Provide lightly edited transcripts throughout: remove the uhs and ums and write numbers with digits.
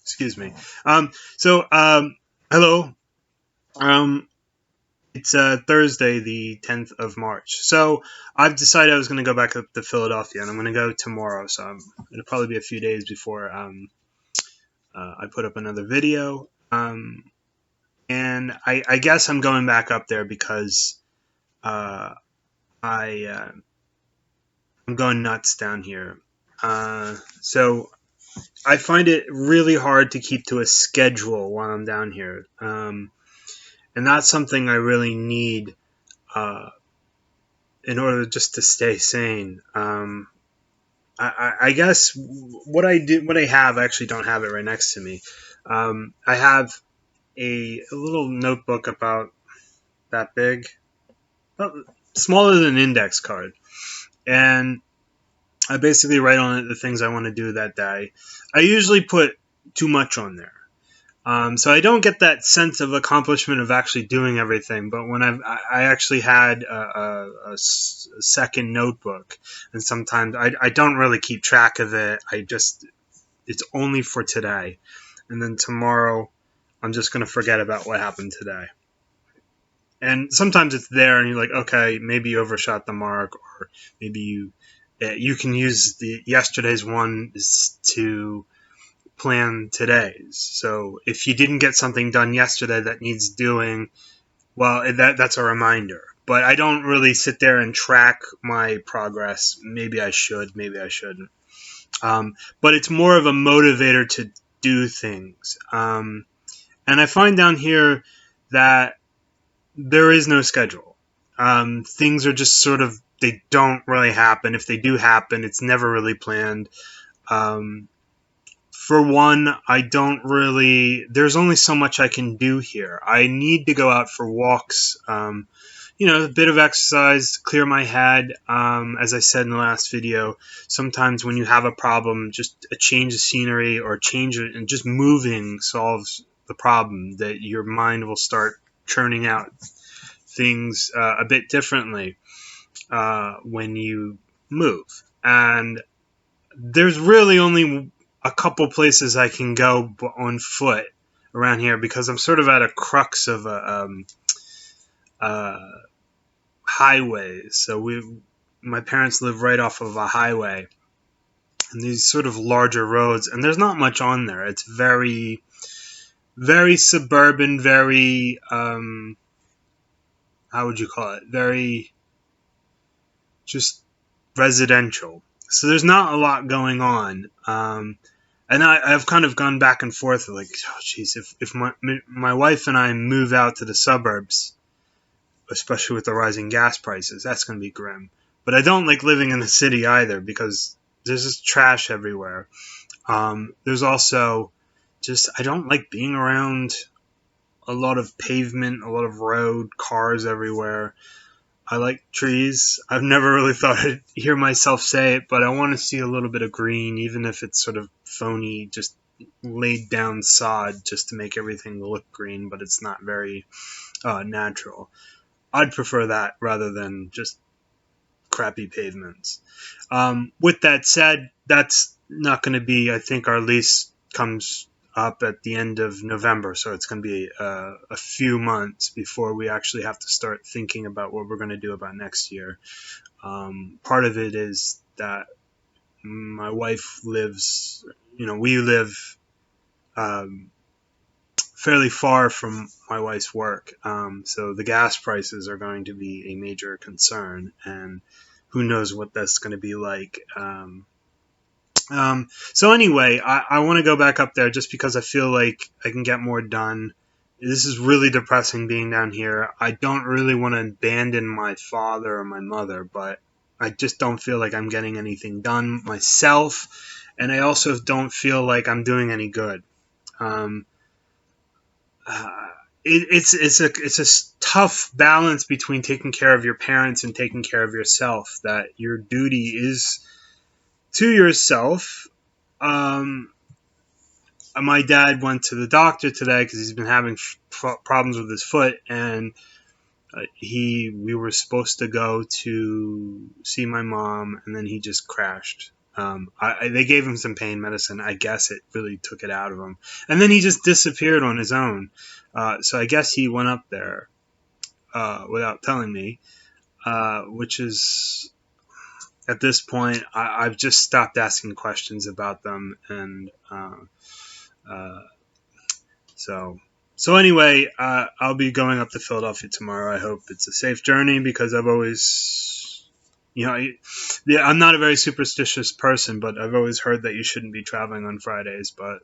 Excuse me. Hello. Um, it's Thursday, the 10th of March. So I've decided I was going to go back up to Philadelphia, and I'm going to go tomorrow. So it'll probably be a few days before I put up another video. And I guess I'm going back up there because uh, I'm going nuts down here. So I find it really hard to keep to a schedule while I'm down here. And that's something I really need uh, in order just to stay sane. I guess what I have, I actually don't have it right next to me. I have a little notebook about that big, well, smaller than an index card, and I basically write on it the things I want to do that day. I usually put too much on there. So I don't get that sense of accomplishment of actually doing everything. But when I actually had a second notebook, and sometimes I don't really keep track of it. It's only for today, and then tomorrow I'm just going to forget about what happened today. And sometimes it's there, and you're like, okay, maybe you overshot the mark, or maybe you can use the yesterday's one to plan today's. So if you didn't get something done yesterday that needs doing, well, that's a reminder. But I don't really sit there and track my progress. Maybe I should, maybe I shouldn't. But it's more of a motivator to do things. And I find down here that there is no schedule. Things are just sort of, they don't really happen. If they do happen, it's never really planned. For one, there's only so much I can do here. I need to go out for walks, a bit of exercise, clear my head. As I said in the last video, sometimes when you have a problem, just a change of scenery or change it and just moving solves the problem, that your mind will start churning out things a bit differently when you move. And there's really only a couple places I can go on foot around here because I'm sort of at a crux of a highway. So my parents live right off of a highway, and these sort of larger roads, and there's not much on there. It's very, very suburban, very how would you call it? Very just residential. So there's not a lot going on. And I've kind of gone back and forth, like, oh, geez, if my wife and I move out to the suburbs, especially with the rising gas prices, that's going to be grim. But I don't like living in the city either because there's just trash everywhere. There's also I don't like being around a lot of pavement, a lot of road, cars everywhere. I like trees. I've never really thought I'd hear myself say it, but I want to see a little bit of green, even if it's sort of phony, just laid down sod just to make everything look green, but it's not very natural. I'd prefer that rather than just crappy pavements. With that said, that's not going to be, I think our lease comes up at the end of November, so it's going to be a few months before we actually have to start thinking about what we're going to do about next year. Part of it is that my wife lives, we live fairly far from my wife's work, so the gas prices are going to be a major concern, and who knows what that's going to be like. So anyway, I want to go back up there just because I feel like I can get more done. This is really depressing being down here. I don't really want to abandon my father or my mother, but I just don't feel like I'm getting anything done myself, and I also don't feel like I'm doing any good. It's a tough balance between taking care of your parents and taking care of yourself. That your duty is to yourself. My dad went to the doctor today because he's been having problems with his foot, and we were supposed to go to see my mom, and then he just crashed. They gave him some pain medicine. I guess it really took it out of him. And then he just disappeared on his own. So I guess he went up there without telling me, which is, at this point, I've just stopped asking questions about them. And uh, so. So anyway, I'll be going up to Philadelphia tomorrow. I hope it's a safe journey because I've always, yeah, I'm not a very superstitious person, but I've always heard that you shouldn't be traveling on Fridays. But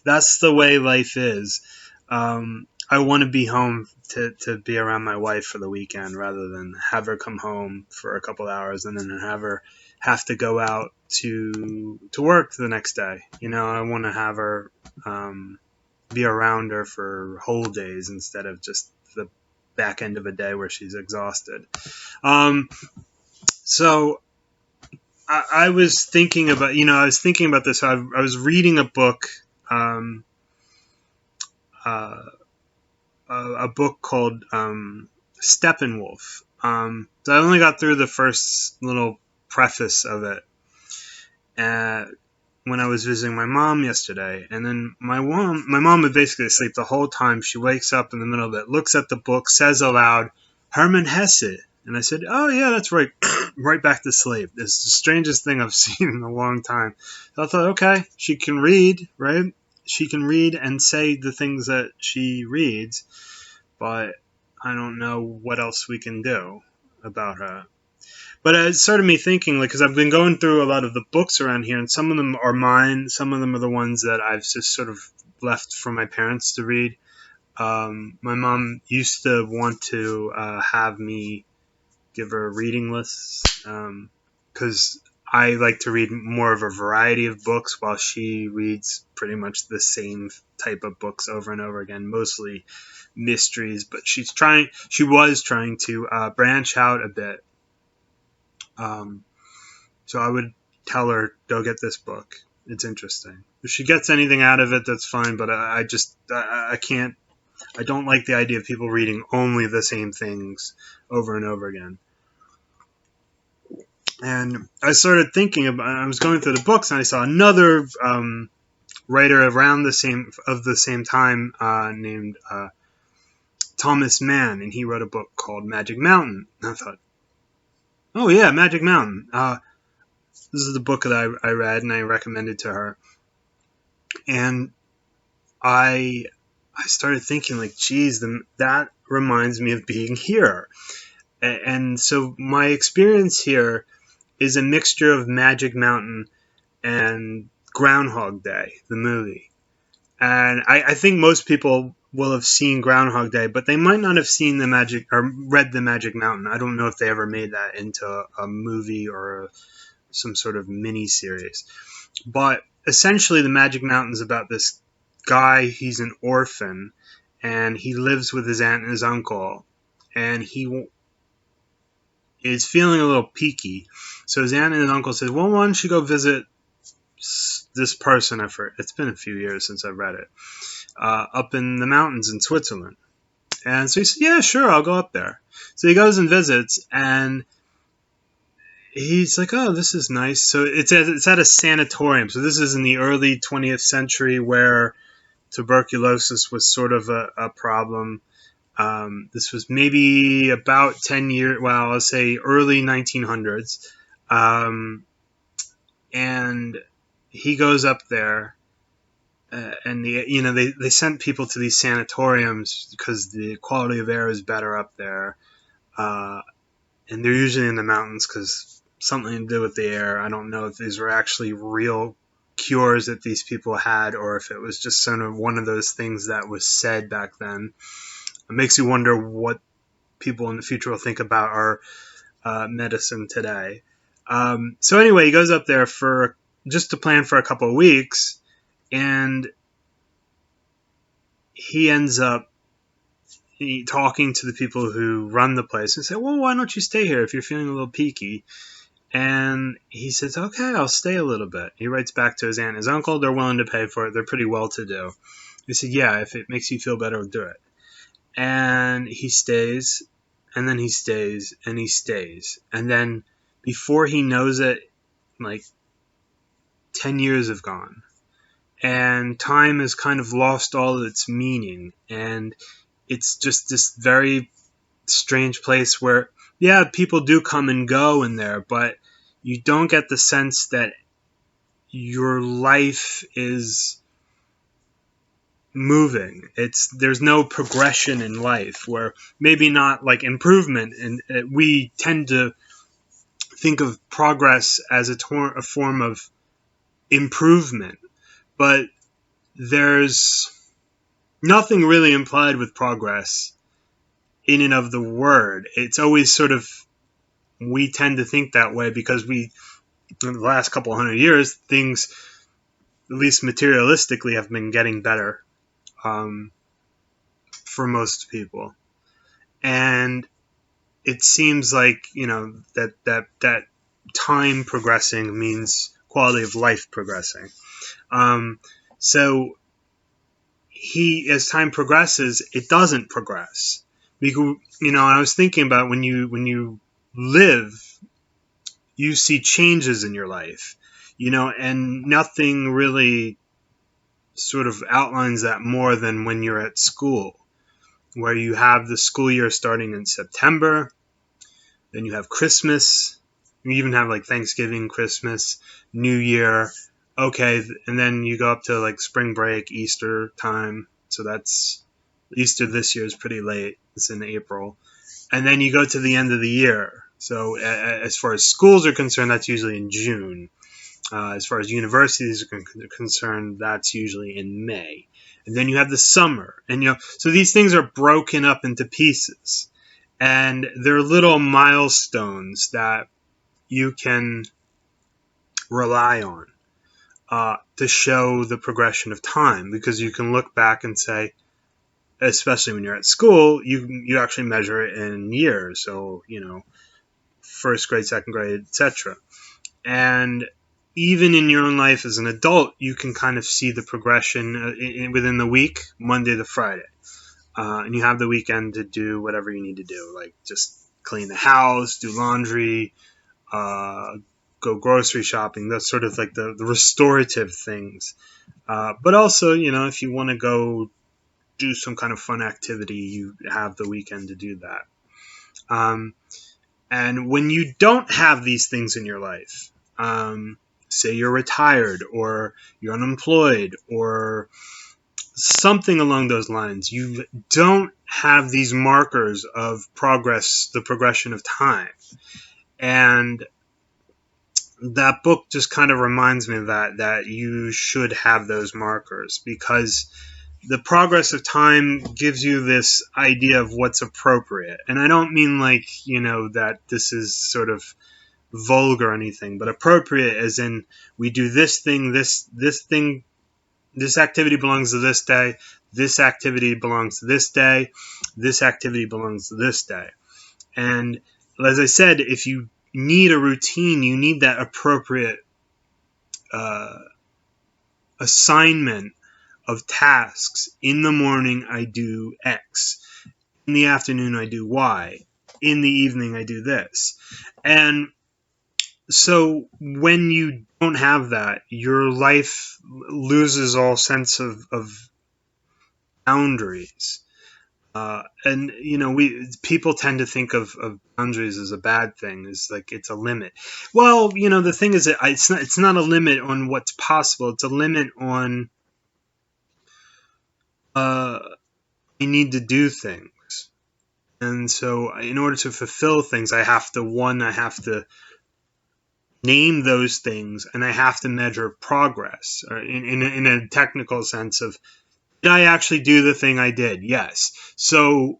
that's the way life is. I want to be home to be around my wife for the weekend rather than have her come home for a couple hours and then have to go out to work the next day. I want to have her be around her for whole days instead of just the back end of a day where she's exhausted. So I was thinking about, this. I was reading a book, a book called Steppenwolf. So I only got through the first little preface of it when I was visiting my mom yesterday, and then my mom would basically sleep the whole time. She wakes up in the middle of it, looks at the book, says aloud, "Hermann Hesse," and I said, "Oh yeah, that's right," right back to sleep. It's the strangest thing I've seen in a long time. So I thought, okay, she can read, right? She can read and say the things that she reads, but I don't know what else we can do about her. But it started me thinking, because I've been going through a lot of the books around here, and some of them are mine, some of them are the ones that I've just sort of left for my parents to read. My mom used to want to have me give her reading lists, because I like to read more of a variety of books while she reads pretty much the same type of books over and over again, mostly mysteries, but she was trying to branch out a bit. So I would tell her, go get this book. It's interesting. If she gets anything out of it, that's fine, but I can't, I don't like the idea of people reading only the same things over and over again. And I started thinking I was going through the books and I saw another writer around the same time named Thomas Mann, and he wrote a book called Magic Mountain. And I thought, oh yeah, Magic Mountain. This is the book that I read and I recommended to her. And I started thinking, like, geez, that reminds me of being here. And so my experience here is a mixture of Magic Mountain and Groundhog Day, the movie. And I think most people will have seen Groundhog Day, but they might not have seen read the Magic Mountain. I don't know if they ever made that into a movie or some sort of mini series. But essentially, the Magic Mountain is about this guy. He's an orphan, and he lives with his aunt and his uncle, and he is feeling a little peaky. So his aunt and his uncle says, well, why don't you go visit this person? It's been a few years since I've read it. Up in the mountains in Switzerland. And so he said, yeah, sure, I'll go up there. So he goes and visits, and he's like, oh, this is nice. So it's at a sanatorium. So this is in the early 20th century where tuberculosis was sort of a problem. This was maybe about 10 years, well, I'll say early 1900s. And he goes up there, and they sent people to these sanatoriums because the quality of air is better up there. And they're usually in the mountains because something to do with the air. I don't know if these were actually real cures that these people had or if it was just sort of one of those things that was said back then. It makes you wonder what people in the future will think about our medicine today. So anyway, he goes up there just to plan for a couple of weeks, and he ends up talking to the people who run the place and say, well, why don't you stay here if you're feeling a little peaky? And he says, okay, I'll stay a little bit. He writes back to his aunt and his uncle. They're willing to pay for it. They're pretty well-to-do. He said, yeah, if it makes you feel better, we'll do it. And he stays, and then he stays, and he stays. And then before he knows it, like 10 years have gone, and time has kind of lost all of its meaning, and it's just this very strange place where, yeah, people do come and go in there, but you don't get the sense that your life is moving. There's no progression in life, where maybe not like improvement, and we tend to think of progress as a form of improvement, but there's nothing really implied with progress in and of the word. It's always sort of, we tend to think that way because in the last couple hundred years, things, at least materialistically, have been getting better um, for most people. And it seems like, that time progressing means quality of life progressing. Um, so as time progresses, it doesn't progress. Because, I was thinking about when you live, you see changes in your life, and nothing really sort of outlines that more than when you're at school, where you have the school year starting in September, then you have Christmas, you even have like Thanksgiving, Christmas, New Year, okay, and then you go up to like spring break, Easter time, so that's, Easter this year is pretty late, it's in April, and then you go to the end of the year. So as far as schools are concerned, that's usually in June. As far as universities are concerned, that's usually in May. And then you have the summer. And, so these things are broken up into pieces. And they're little milestones that you can rely on to show the progression of time. Because you can look back and say, especially when you're at school, you actually measure it in years. So, first grade, second grade, etc. And even in your own life as an adult, you can kind of see the progression within the week, Monday to Friday. And you have the weekend to do whatever you need to do, like just clean the house, do laundry, go grocery shopping. That's sort of like the restorative things. But also, if you want to go do some kind of fun activity, you have the weekend to do that. And when you don't have these things in your life, say you're retired or you're unemployed or something along those lines, you don't have these markers of progress, the progression of time. And that book just kind of reminds me of that you should have those markers, because the progress of time gives you this idea of what's appropriate. And I don't mean like, that this is sort of vulgar or anything, but appropriate as in, we do this thing, this thing, this activity belongs to this day, this activity belongs to this day, this activity belongs to this day. And as I said, if you need a routine, you need that appropriate assignment of tasks. In the morning, I do X. In the afternoon, I do Y. In the evening, I do this. And so when you don't have that, your life loses all sense of boundaries. And people tend to think of boundaries as a bad thing, as like it's a limit. Well, the thing is that it's not a limit on what's possible. It's a limit on I need to do things, and so in order to fulfill things, I have to name those things, and I have to measure progress, or in a technical sense of, did I actually do the thing I did? Yes. So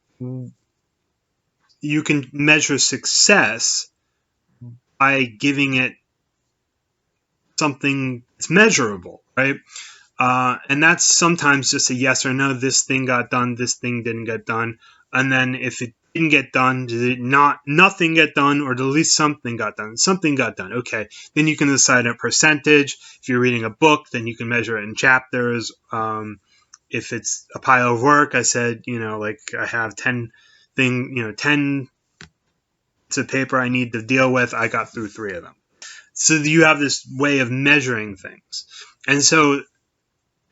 you can measure success by giving it something that's measurable, right? And that's sometimes just a yes or no. This thing got done. This thing didn't get done. And then if it didn't get done, did it nothing get done, or at least something got done? Something got done. Okay. Then you can decide a percentage. If you're reading a book, then you can measure it in chapters. If it's a pile of work, I said, like I have 10 bits of paper I need to deal with. I got through 3 of them. so you have this way of measuring things. And so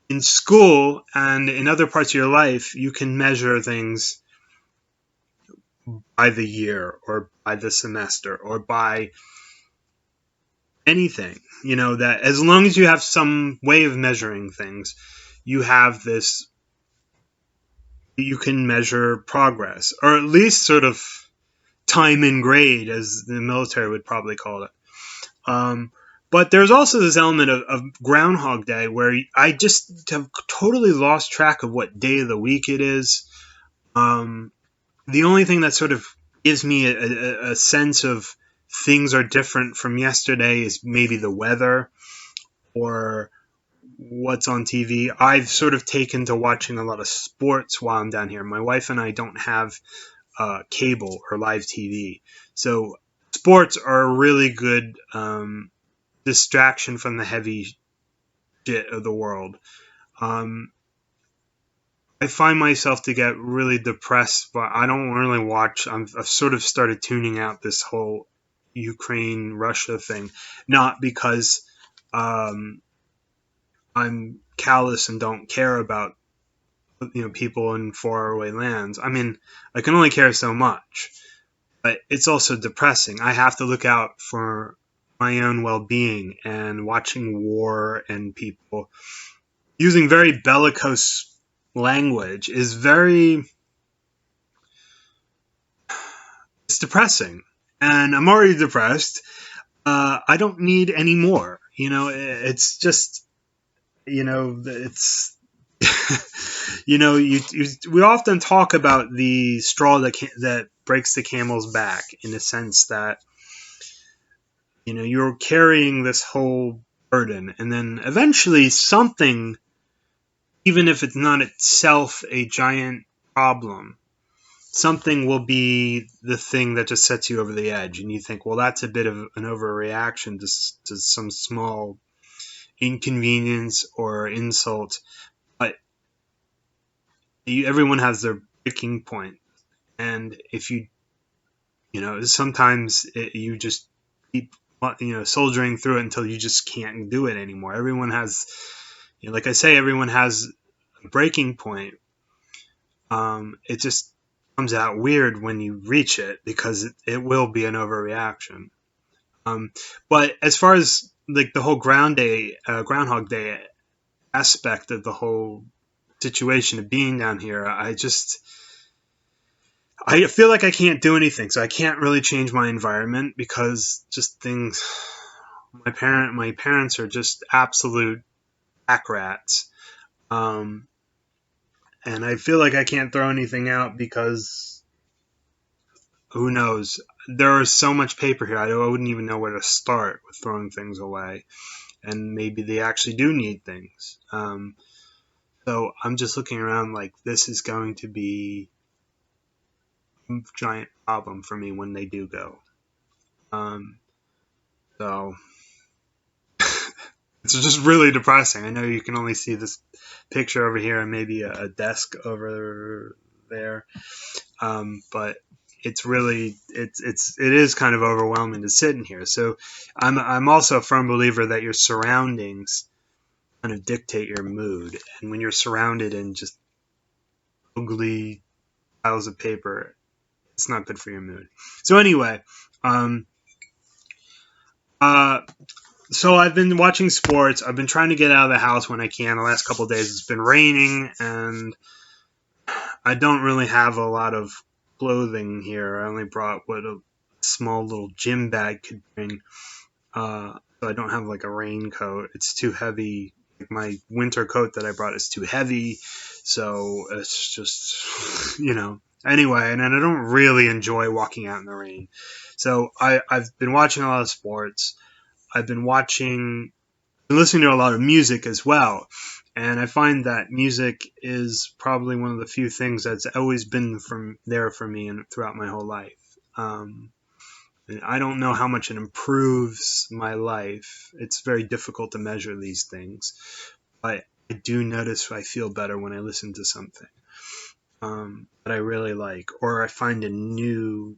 in school and in other parts of your life, you can measure things by the year or by the semester or by anything. That as long as you have some way of measuring things, you have this, you can measure progress, or at least sort of time in grade, as the military would probably call it. But there's also this element of Groundhog Day where I just have totally lost track of what day of the week it is. The only thing that sort of gives me a sense of things are different from yesterday is maybe the weather or what's on TV. I've sort of taken to watching a lot of sports while I'm down here. My wife and I don't have cable or live TV. So sports are a really good distraction from the heavy shit of the world. I find myself to get really depressed, but I don't really watch. I've sort of started tuning out this whole Ukraine-Russia thing, not because I'm callous and don't care about people in faraway lands. I mean, I can only care so much, but it's also depressing. I have to look out for my own well-being, and watching war and people using very bellicose language is it's depressing, and I'm already depressed. I don't need any more. It's just, it's, we often talk about the straw that breaks the camel's back, in the sense that, you're carrying this whole burden, and then eventually something, even if it's not itself a giant problem, something will be the thing that just sets you over the edge, and you think, well, that's a bit of an overreaction to some small inconvenience or insult. But everyone has their breaking point, and if sometimes you just keep soldiering through it until you just can't do it anymore. Everyone has, like I say, everyone has a breaking point. It just comes out weird when you reach it, because it will be an overreaction. But as far as like the whole Groundhog Day aspect of the whole situation of being down here, I feel like I can't do anything, so I can't really change my environment, because just things. My parents are just absolute pack rats. And I feel like I can't throw anything out, because who knows? There is so much paper here. I wouldn't even know where to start with throwing things away. And maybe they actually do need things. So I'm just looking around like this is going to be a giant problem for me when they do go. So it's just really depressing. I know you can only see this picture over here and maybe a desk over there. But it's really, it is kind of overwhelming to sit in here. So I'm also a firm believer that your surroundings kind of dictate your mood. And when you're surrounded in just ugly piles of paper, it's not good for your mood. So anyway, so I've been watching sports. I've been trying to get out of the house when I can. The last couple of days it's been raining, and I don't really have a lot of clothing here. I only brought what a small little gym bag could bring. So I don't have like a raincoat. It's too heavy. Like my winter coat that I brought is too heavy. So it's just, Anyway, and I don't really enjoy walking out in the rain. So I've been watching a lot of sports. I've been listening to a lot of music as well. And I find that music is probably one of the few things that's always been there for me and throughout my whole life. I don't know how much it improves my life. It's very difficult to measure these things. But I do notice I feel better when I listen to something that I really like, or I find a new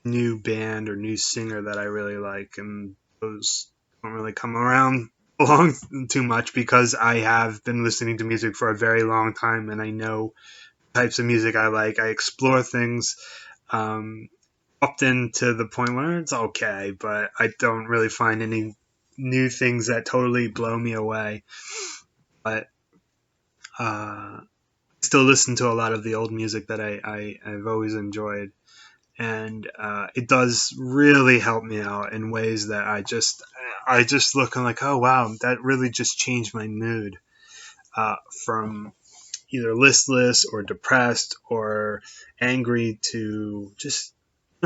new band or new singer that I really like, and those don't really come around along too much because I have been listening to music for a very long time, and I know types of music I like. I explore things um, often to the point where it's okay, but I don't really find any new things that totally blow me away. But I still listen to a lot of the old music that I've always enjoyed. And it does really help me out in ways that I just look and like, oh wow, that really just changed my mood from either listless or depressed or angry to just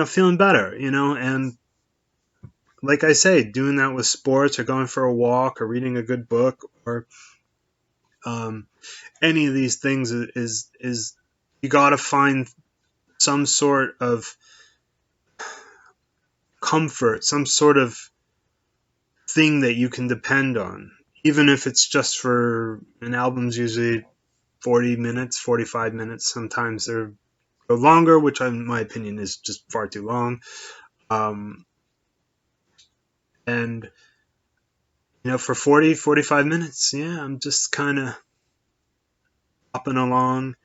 feeling better, and like I say, doing that with sports or going for a walk or reading a good book or um, any of these things is you got to find some sort of comfort, some sort of thing that you can depend on, even if it's just for an album's usually 40 minutes, 45 minutes. Sometimes they're longer, which in my opinion is just far too long. And for 40, 45 minutes, yeah, I'm just kind of hopping along.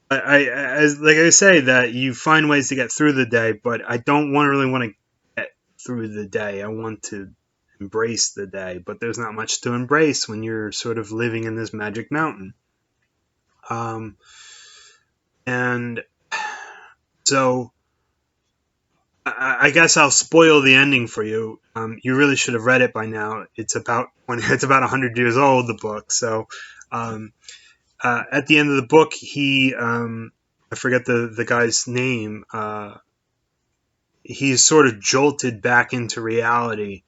Like I say, that you find ways to get through the day, but I don't really want to get through the day. I want to embrace the day, but there's not much to embrace when you're sort of living in this magic mountain. Um, and so I guess I'll spoil the ending for you. You really should have read it by now. It's about 100 years old, the book. So um, at the end of the book, I forget the guy's name. He's sort of jolted back into reality.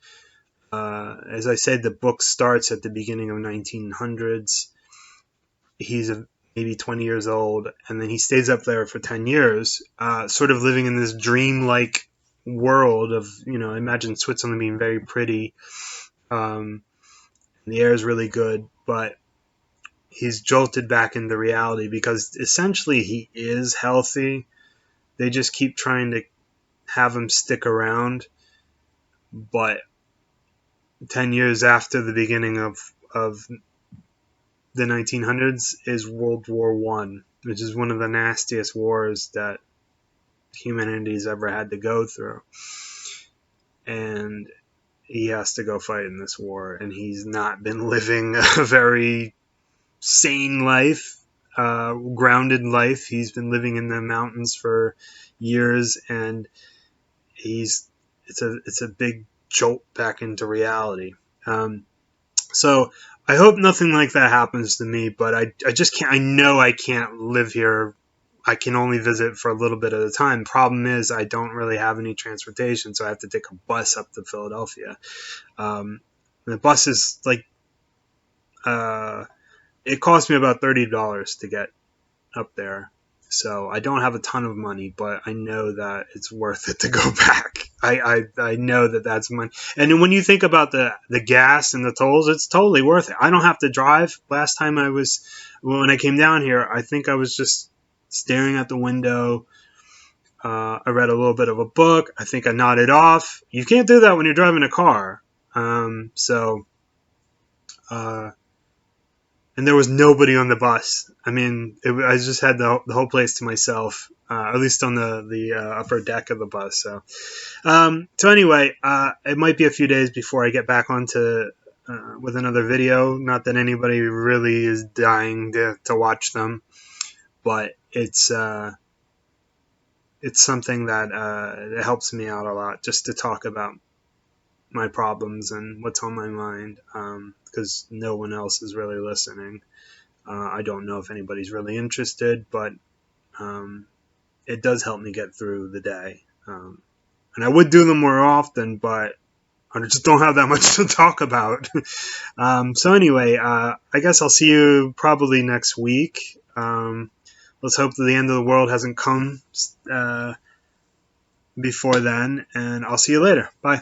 As I said, the book starts at the beginning of 1900s. He's maybe 20 years old, and then he stays up there for 10 years, sort of living in this dreamlike world of, I imagine Switzerland being very pretty. And the air is really good, but he's jolted back into reality because essentially he is healthy. They just keep trying to have him stick around, but 10 years after the beginning of the 1900s is World War One, which is one of the nastiest wars that humanity's ever had to go through. And he has to go fight in this war, and he's not been living a very sane life, grounded life. He's been living in the mountains for years, and it's a big jolt back into reality. So I hope nothing like that happens to me, but I just can't. I know I can't live here. I can only visit for a little bit at a time. Problem is, I don't really have any transportation, so I have to take a bus up to Philadelphia. The bus is like, it cost me about $30 to get up there. So I don't have a ton of money, but I know that it's worth it to go back. I know that that's money. And when you think about the gas and the tolls, it's totally worth it. I don't have to drive. Last time when I came down here, I think I was just staring at the window. I read a little bit of a book. I think I nodded off. You can't do that when you're driving a car. And there was nobody on the bus. I mean, I just had the whole place to myself, at least on the upper deck of the bus. So anyway, it might be a few days before I get back onto with another video. Not that anybody really is dying to watch them, but it's something that it helps me out a lot just to talk about my problems and what's on my mind, because no one else is really listening. I don't know if anybody's really interested, but it does help me get through the day. And I would do them more often, but I just don't have that much to talk about. So anyway, I guess I'll see you probably next week. Let's hope that the end of the world hasn't come before then, and I'll see you later. Bye.